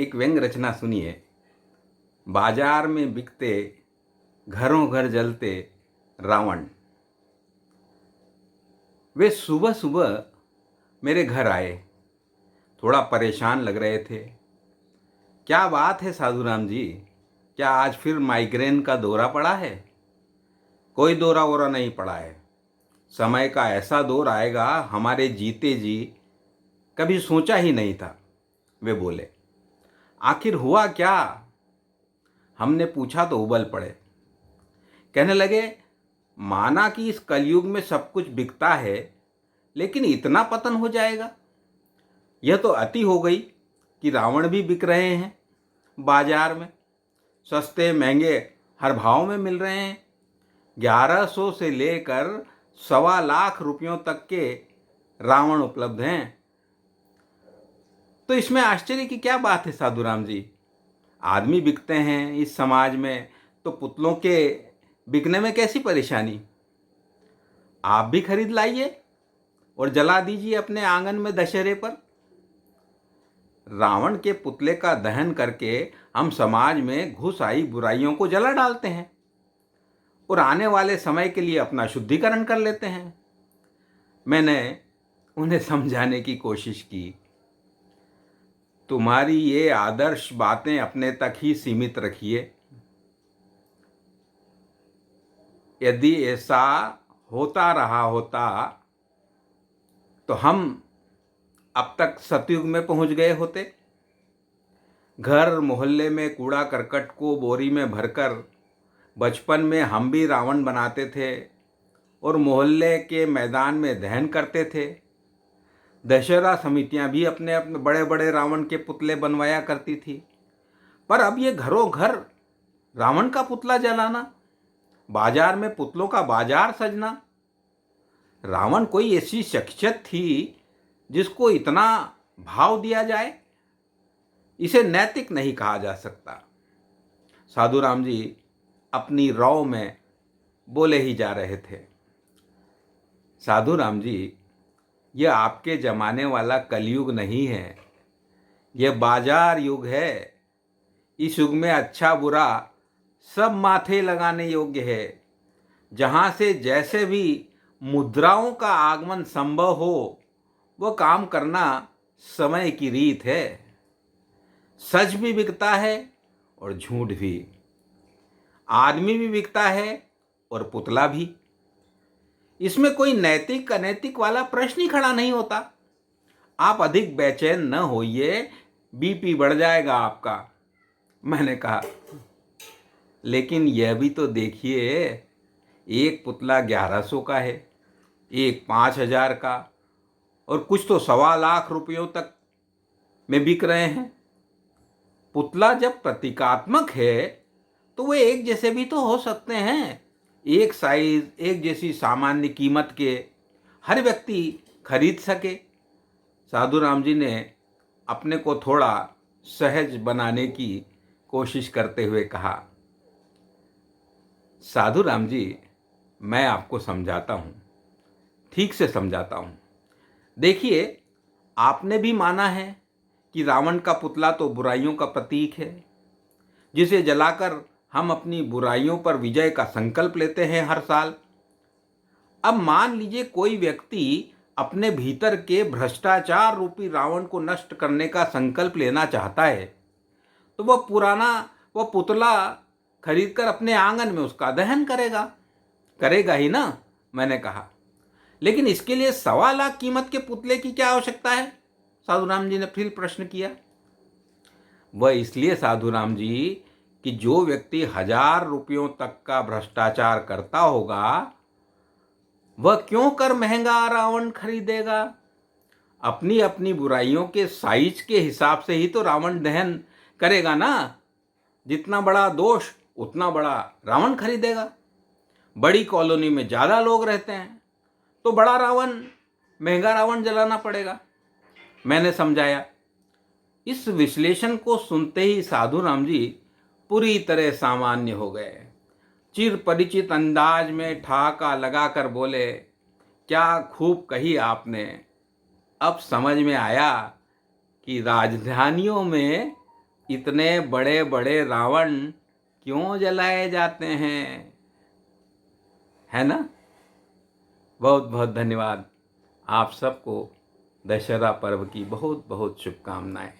एक व्यंग रचना सुनिए। बाजार में बिकते, घरों घर जलते रावण। वे सुबह सुबह मेरे घर आए, थोड़ा परेशान लग रहे थे। क्या बात है साधुराम जी, क्या आज फिर माइग्रेन का दौरा पड़ा है? कोई दौरा वोरा नहीं पड़ा है। समय का ऐसा दौर आएगा हमारे जीते जी कभी सोचा ही नहीं था, वे बोले। आखिर हुआ क्या? हमने पूछा तो उबल पड़े। कहने लगे, माना कि इस कलयुग में सब कुछ बिकता है, लेकिन इतना पतन हो जाएगा? यह तो अति हो गई कि रावण भी बिक रहे हैं बाजार में। सस्ते महंगे हर भाव में मिल रहे हैं। 1100 से लेकर 1.25 रुपयों तक के रावण उपलब्ध हैं। तो इसमें आश्चर्य की क्या बात है साधुराम जी? आदमी बिकते हैं इस समाज में, तो पुतलों के बिकने में कैसी परेशानी? आप भी खरीद लाइए और जला दीजिए अपने आंगन में दशहरे पर। रावण के पुतले का दहन करके हम समाज में घुस आई बुराइयों को जला डालते हैं और आने वाले समय के लिए अपना शुद्धिकरण कर लेते हैं। मैंने उन्हें समझाने की कोशिश की, तुम्हारी ये आदर्श बातें अपने तक ही सीमित रखिए। यदि ऐसा होता रहा होता तो हम अब तक सतयुग में पहुंच गए होते। घर मोहल्ले में कूड़ा करकट को बोरी में भरकर बचपन में हम भी रावण बनाते थे और मोहल्ले के मैदान में दहन करते थे। दशहरा समितियां भी अपने अपने बड़े बड़े रावण के पुतले बनवाया करती थी। पर अब ये घरों घर रावण का पुतला जलाना, बाजार में पुतलों का बाजार सजना। रावण कोई ऐसी शख्सियत थी जिसको इतना भाव दिया जाए? इसे नैतिक नहीं कहा जा सकता। साधुराम जी अपनी रौ में बोले ही जा रहे थे। साधुराम जी, यह आपके जमाने वाला कलयुग नहीं है, यह बाजार युग है। इस युग में अच्छा बुरा सब माथे लगाने योग्य है। जहाँ से जैसे भी मुद्राओं का आगमन संभव हो, वो काम करना समय की रीत है। सच भी बिकता है और झूठ भी। आदमी भी बिकता है और पुतला भी। इसमें कोई नैतिक अनैतिक वाला प्रश्न ही खड़ा नहीं होता। आप अधिक बेचैन न होइए, बीपी बढ़ जाएगा आपका। मैंने कहा, लेकिन यह भी तो देखिए, एक पुतला 1100 का है, एक 5000 का, और कुछ तो 1.25 रुपयों तक में बिक रहे हैं। पुतला जब प्रतीकात्मक है तो वे एक जैसे भी तो हो सकते हैं। एक साइज, एक जैसी सामान्य कीमत के हर व्यक्ति खरीद सके। साधुराम जी ने अपने को थोड़ा सहज बनाने की कोशिश करते हुए कहा, साधुराम जी, मैं आपको समझाता हूँ, ठीक से समझाता हूँ। देखिए, आपने भी माना है कि रावण का पुतला तो बुराइयों का प्रतीक है, जिसे जलाकर हम अपनी बुराइयों पर विजय का संकल्प लेते हैं हर साल। अब मान लीजिए कोई व्यक्ति अपने भीतर के भ्रष्टाचार रूपी रावण को नष्ट करने का संकल्प लेना चाहता है, तो वह पुतला खरीदकर अपने आंगन में उसका दहन करेगा ही ना। मैंने कहा, लेकिन इसके लिए 1.25 कीमत के पुतले की क्या आवश्यकता है? साधुराम जी ने फिर प्रश्न किया। वह इसलिए साधुराम जी कि जो व्यक्ति 1000 रुपयों तक का भ्रष्टाचार करता होगा, वह क्यों कर महंगा रावण खरीदेगा? अपनी अपनी बुराइयों के साइज के हिसाब से ही तो रावण दहन करेगा ना। जितना बड़ा दोष उतना बड़ा रावण खरीदेगा। बड़ी कॉलोनी में ज़्यादा लोग रहते हैं तो बड़ा रावण, महंगा रावण जलाना पड़ेगा। मैंने समझाया। इस विश्लेषण को सुनते ही साधुराम जी पूरी तरह सामान्य हो गए। चिर परिचित अंदाज में ठहाका लगाकर बोले, क्या खूब कही आपने। अब समझ में आया कि राजधानियों में इतने बड़े बड़े रावण क्यों जलाए जाते हैं, है ना। बहुत बहुत धन्यवाद। आप सबको दशहरा पर्व की बहुत बहुत शुभकामनाएं।